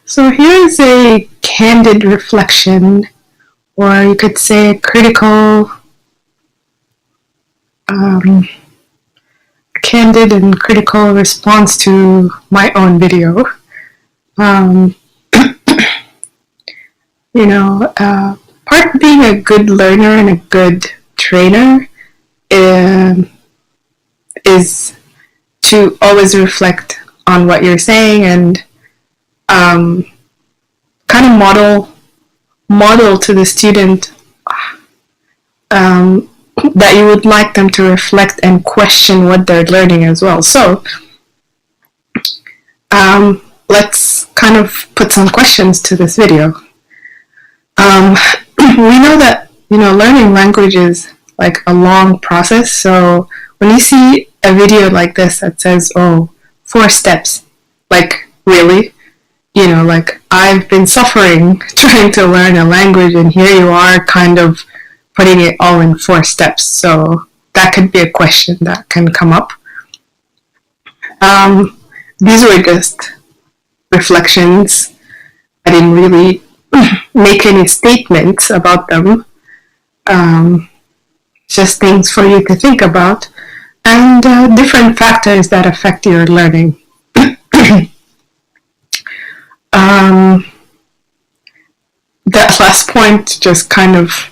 So here's a candid reflection, or you could say a um, candid and critical response to my own video. Um, Part of being a good learner and a good trainer um, is to always reflect on what you're saying and kind of model to the student that you would like them to reflect and question what they're learning as well. So let's kind of put some questions to this video. We know that learning language is like a long process. So when you see a video like this that says, "Oh, 4 steps," like really, like I've been suffering trying to learn a language, and here you are, kind of putting it all in 4 steps. So that could be a question that can come up. These were just reflections. I didn't really make any statements about them. Just things for you to think about, and different factors that affect your learning. That last point just kind of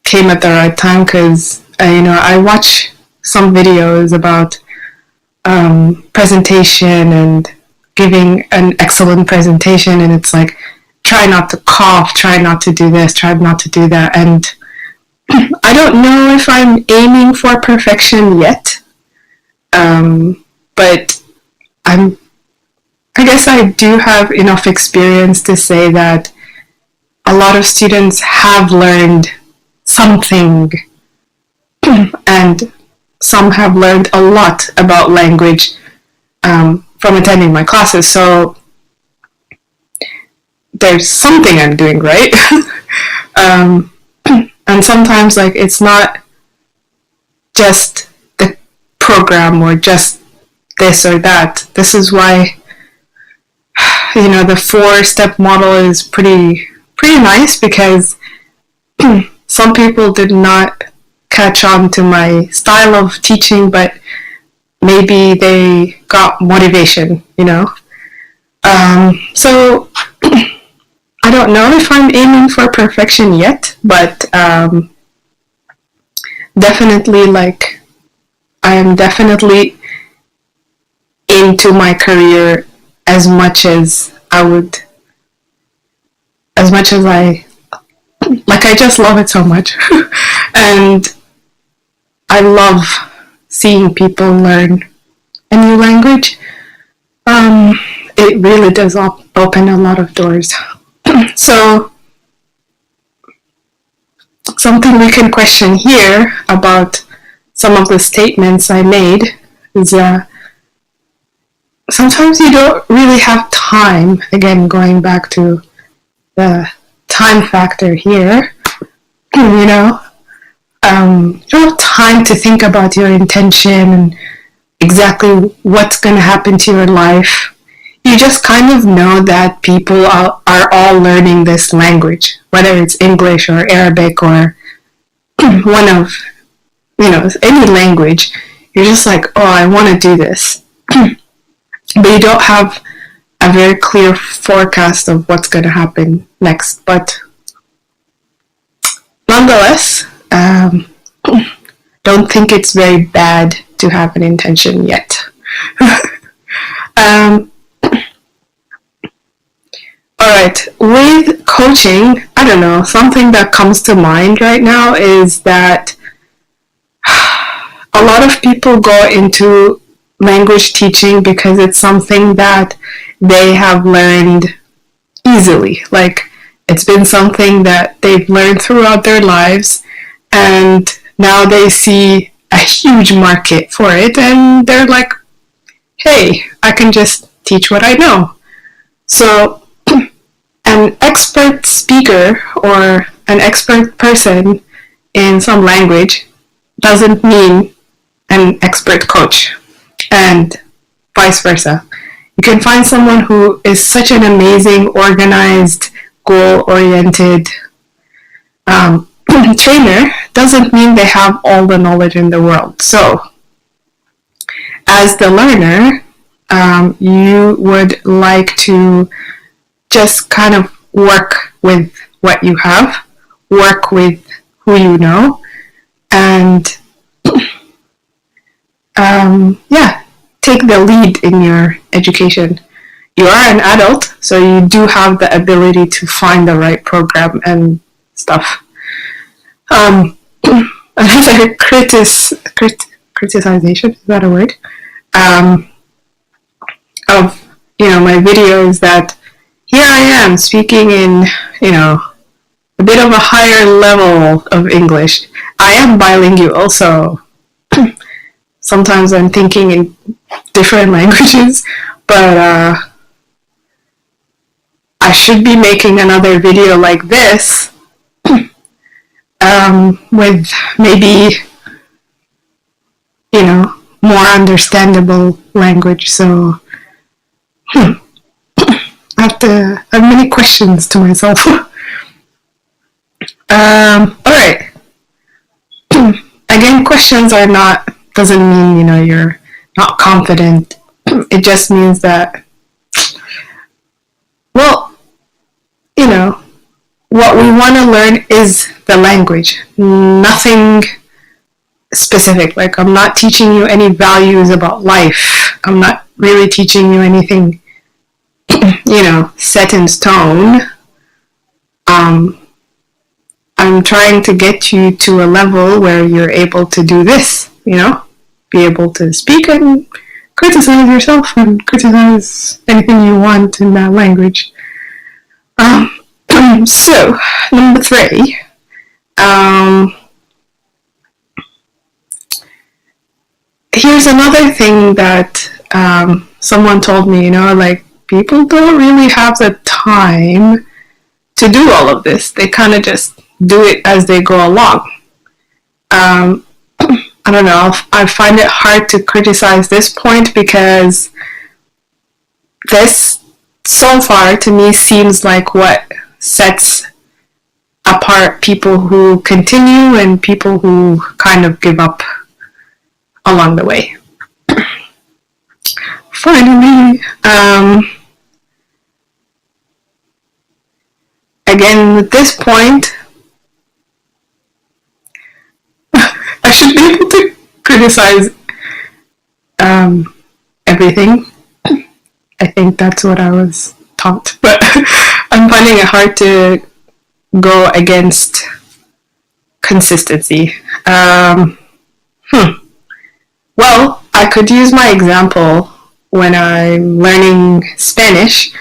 came at the right time because I watch some videos about presentation and giving an excellent presentation, and it's like, try not to cough, try not to do this, try not to do that, and I don't know if I'm aiming for perfection yet, but I guess I do have enough experience to say that a lot of students have learned something, and some have learned a lot about language from attending my classes. So there's something I'm doing right. And sometimes, like, it's not just the program or just this or that. This is why the 4-step model is pretty nice, because some people did not catch on to my style of teaching, but maybe they got motivation, So I don't know if I'm aiming for perfection yet, but definitely, like, I am definitely into my career as much as I just love it so much. And I love seeing people learn a new language. It really does open a lot of doors. So something we can question here about some of the statements I made is sometimes you don't really have time. Again, going back to the time factor here, you don't have time to think about your intention and exactly what's going to happen to your life. You just kind of know that people are all learning this language, whether it's English or Arabic or one of, any language. You're just like, oh, I want to do this. But you don't have a very clear forecast of what's going to happen next. But nonetheless, don't think it's very bad to have an intention yet. Alright, with coaching, I don't know, something that comes to mind right now is that a lot of people go into language teaching because it's something that they have learned easily. Like, it's been something that they've learned throughout their lives, and now they see a huge market for it, and they're like, hey, I can just teach what I know. So an expert speaker or an expert person in some language doesn't mean an expert coach, and vice versa. You can find someone who is such an amazing, organized, goal-oriented trainer. Doesn't mean they have all the knowledge in the world. So, as the learner, you would like to just kind of work with what you have, work with who you know, and take the lead in your education. You are an adult, so you do have the ability to find the right program and stuff. Another criticization, is that a word? Of my videos, that here I am speaking in a bit of a higher level of English. I am bilingual, so sometimes I'm thinking in different languages, but I should be making another video like this with maybe more understandable language. So I have many questions to myself. Alright. Again, questions doesn't mean, you're not confident. It just means that, what we want to learn is the language. Nothing specific. Like, I'm not teaching you any values about life. I'm not really teaching you anything, set in stone. I'm trying to get you to a level where you're able to do this, be able to speak and criticize yourself and criticize anything you want in that language. So, number 3. Here's another thing that someone told me, like, people don't really have the time to do all of this. They kind of just do it as they go along. I don't know, I find it hard to criticize this point because this, so far, to me, seems like what sets apart people who continue and people who kind of give up along the way. Finally, again, at this point, I should be able to criticize everything. I think that's what I was taught, but I'm finding it hard to go against consistency. Well, I could use my example when I'm learning Spanish.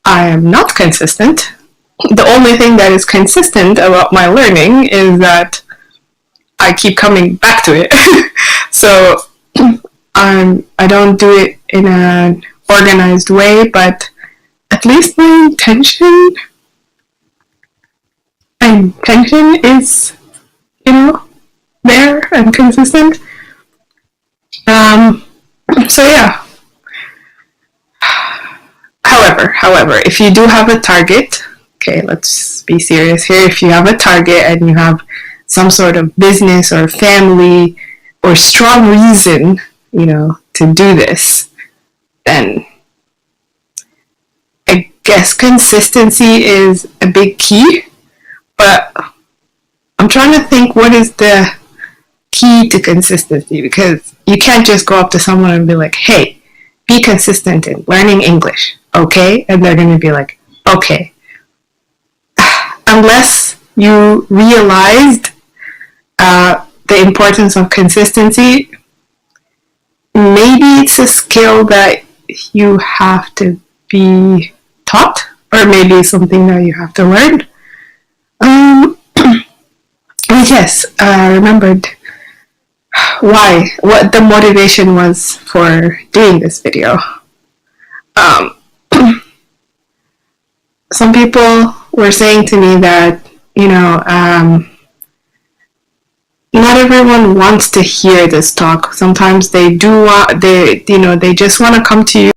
I am not consistent. The only thing that is consistent about my learning is that I keep coming back to it. So I don't do it in an organized way, but at least my intention is, there and consistent. So yeah. However, if you do have a target, okay, let's be serious here. If you have a target and you have some sort of business or family or strong reason, to do this, then I guess consistency is a big key. But I'm trying to think, what is the key to consistency? Because you can't just go up to someone and be like, hey, be consistent in learning English, okay? And they're going to be like, okay. Unless you realized the importance of consistency, maybe it's a skill that you have to be taught, or maybe something that you have to learn. Yes, I remembered what the motivation was for doing this video. Some people were saying to me that, not everyone wants to hear this talk. Sometimes they just want to come to you